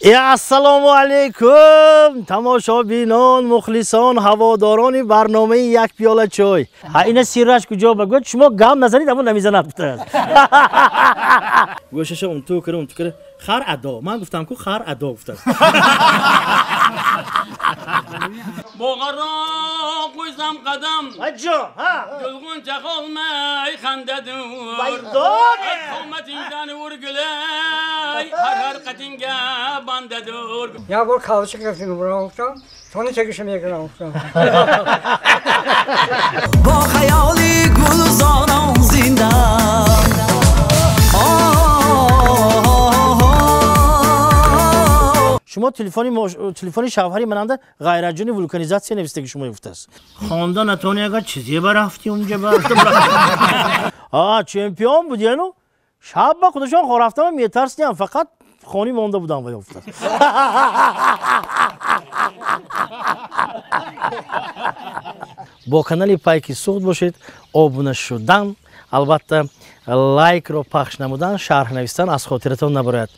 Assalomu alaykum tomoshabinon, muxlison, havodoroni barnome yak piyola choy. Ha ina sirrash kujo bagod shuma gam nazarید اما نمیزنم بتاز. گوشش اون تو کره خر ادا. من گفتم کو خر ادا گفتم. بغرا قوزم قدم اجا ها گلگون چخال می خنده دور بایدار قومتیدن ورگلی هر قطینگه بنده دور Ya bu kalçık yapayım bırakmışım. Sonra çekişmeye bırakmışım. با خیالی گلزاران زنده شما تلفنی شوهری مننده غیرجونی ولکانیزاسیون نوشته شما گفته است. خواندن اتونی اگر چیزی برافتی اونجا برافتی. چمپیون بودی نو؟ شب با خودشان خورفتم میترسیدم فقط خونی مونده بودم ولی افتاد. با کانال پایکی سوخت باشید، آبونه شدن، البته لایک رو پخش نمودن، شرح نوشتن از خاطرتون نبرد.